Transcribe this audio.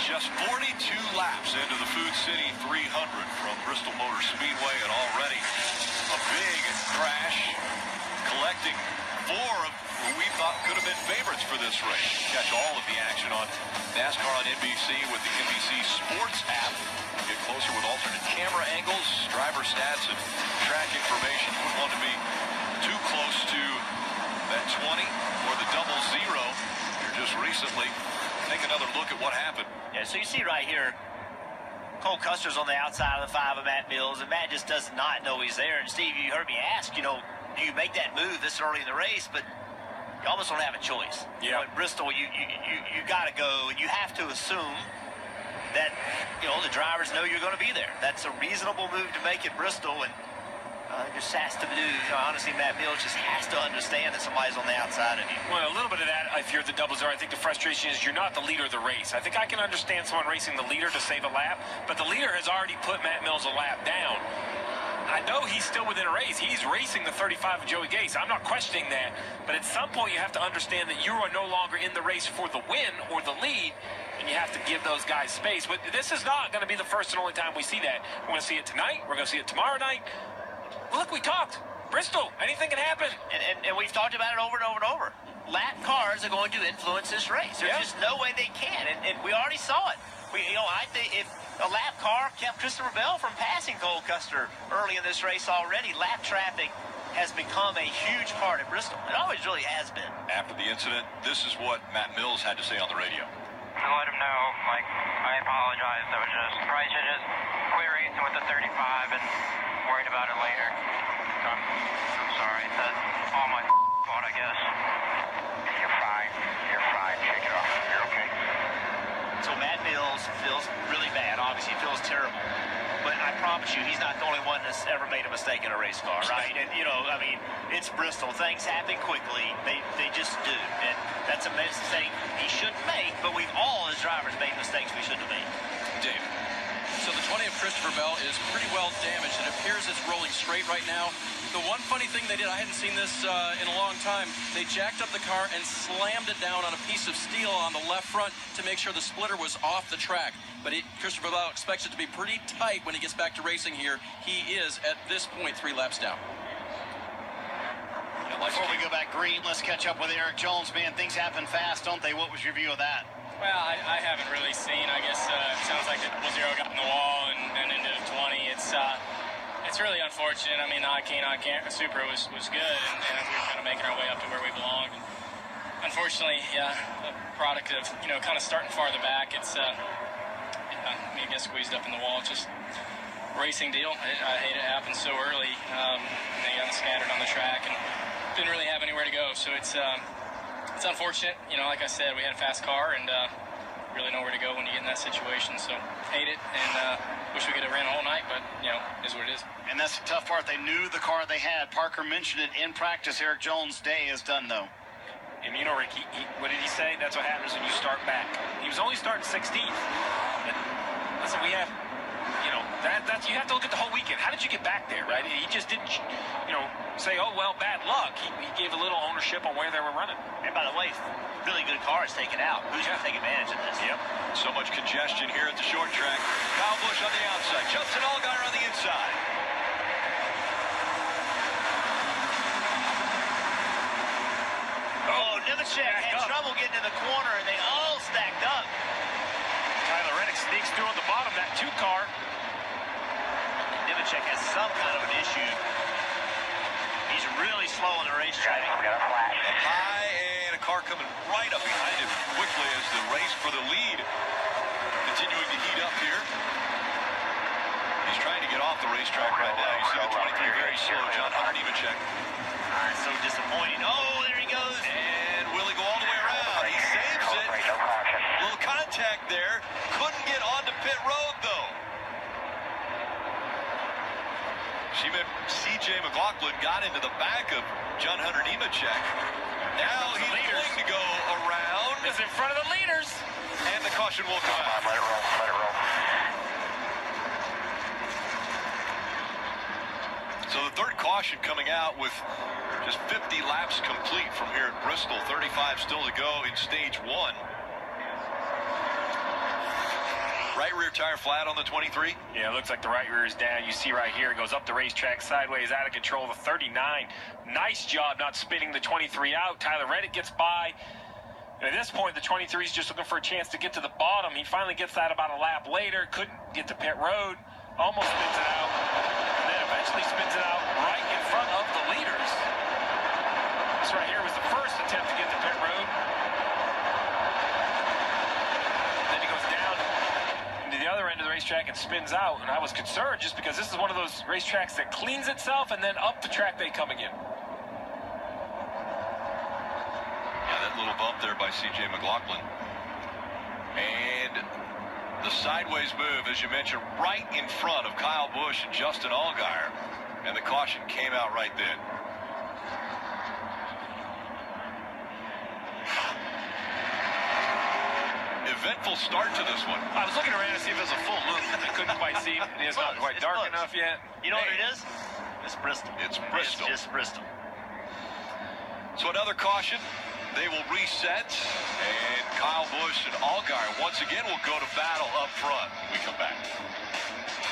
Just 42 laps into the Food City 300 from Bristol Motor Speedway, and already a big crash, collecting four of who we thought could have been favorites for this race. Catch all of the action on NASCAR on NBC with the NBC Sports app. Get closer with alternate camera angles, driver stats, and track information. You wouldn't want to be too close to that 20 or the 00. You're just recently. Take another look at what happened. Yeah, so you see right here, Cole Custer's on the outside of the 5 of Matt Mills, and Matt just does not know he's there. And Steve, you heard me ask, do you make that move this early in the race? But you almost don't have a choice. Yeah. At Bristol, you got to go, and you have to assume that, the drivers know you're going to be there. That's a reasonable move to make at Bristol, and just has to do, honestly, Matt Mills just has to understand that somebody's on the outside of you. Well, a little bit of that, if you're the 00, I think the frustration is you're not the leader of the race. I think I can understand someone racing the leader to save a lap, but the leader has already put Matt Mills a lap down. I know he's still within a race. He's racing the 35 of Joey Gase. I'm not questioning that, but at some point you have to understand that you are no longer in the race for the win or the lead, and you have to give those guys space. But this is not going to be the first and only time we see that. We're going to see it tonight. We're going to see it tomorrow night. Look, we talked. Bristol, anything can happen. And we've talked about it over and over and over. Lap cars are going to influence this race. There's just no way they can. And we already saw it. I think if a lap car kept Christopher Bell from passing Cole Custer early in this race already, lap traffic has become a huge part of Bristol. It always really has been. After the incident, this is what Matt Mills had to say on the radio. To let him know, I apologize. That was just, probably should just quit racing with the 35 and worried about it later. So I'm sorry. That's all my fault, I guess. You're fine. You're fine. Shake it off. You're okay. So Matt Mills feels really bad. Obviously, he feels terrible. But I promise you, he's not the only one that's ever made a mistake in a race car, right? And, it's Bristol. Things happen quickly. They just do. And that's a mistake he shouldn't make, but we've all, as drivers, made mistakes we shouldn't have made. Dave. So the 20 of Christopher Bell is pretty well damaged. It appears it's rolling straight right now. The one funny thing they did, I hadn't seen this in a long time, they jacked up the car and slammed it down on a piece of steel on the left front to make sure the splitter was off the track. But Christopher Bell expects it to be pretty tight when he gets back to racing here. He is, at this point, 3 laps down. Before we go back green, let's catch up with Eric Jones. Man, things happen fast, don't they? What was your view of that? Well, I haven't really seen. I guess it sounds like the 0 got in the wall and into 20. It's really unfortunate. I mean, the I can't. Super was good, and we were kind of making our way up to where we belonged. And unfortunately, a product of kind of starting farther back. It's me get squeezed up in the wall. Just racing deal. I hate it happens so early. They got scattered on the track and didn't really have anywhere to go. So it's unfortunate. Like I said, we had a fast car and really nowhere to go when you get in that situation. So hate it and wish we could have ran all night, but is what it is. And that's the tough part. They knew the car they had. Parker mentioned it in practice. Eric Jones' day is done, though. And Rick, what did he say? That's what happens when you start back. He was only starting 16th. But listen, we have, that's you have to look at the whole weekend. How did you get back there, right? He just didn't, say, oh, well, bad luck. He gave a little ownership on where they were running. And by the way, really good cars taken out. Who's going to take advantage of this? Yep. So much congestion here at the short track. Kyle Busch on the outside. Justin Allgaier on the inside. Oh, Nemechek had trouble getting to the corner, and they all stacked up. Tyler Reddick sneaks through on the bottom, that 2 car. Nemechek has some kind of an issue. He's really slow on the racetrack. We got a flash. Up high, and a car coming right up behind him quickly as the race for the lead continuing to heat up here. He's trying to get off the racetrack right now. You see the 23 very slow, John Hunter Nemechek. So disappointing. Oh, there he goes. And will he go all the way around? He saves it. A little contact there. Couldn't get onto pit road, though. C.J. McLaughlin got into the back of John Hunter Nemechek. Now he's going to go around. He's in front of the leaders. And the caution will come out. Let it roll. Let it roll. So the third caution coming out with just 50 laps complete from here at Bristol. 35 still to go in stage 1. Right rear tire flat on the 23. Yeah, it looks like the right rear is down. You see right here, it goes up the racetrack sideways, out of control. The 39. Nice job not spinning the 23 out. Tyler Reddick gets by. And at this point, the 23 is just looking for a chance to get to the bottom. He finally gets that about a lap later. Couldn't get to pit road. Almost spins it out. And then eventually spins it out right in front of the leaders. This right here was the first attempt to get to pit road. Then he goes down into the other end of the racetrack and spins out. And I was concerned just because this is one of those racetracks that cleans itself and then up the track they come again. Yeah, that little bump there by C.J. McLaughlin. And the sideways move, as you mentioned, right in front of Kyle Busch and Justin Allgaier. And the caution came out right then. Eventful start to this one. I was looking around to see if it was a full moon. I couldn't quite see it. It's not quite dark enough yet. You know what it is? It's Bristol. It's Bristol. It's just Bristol. So another caution. They will reset. And Kyle Busch and Allgaier once again will go to battle up front. We come back.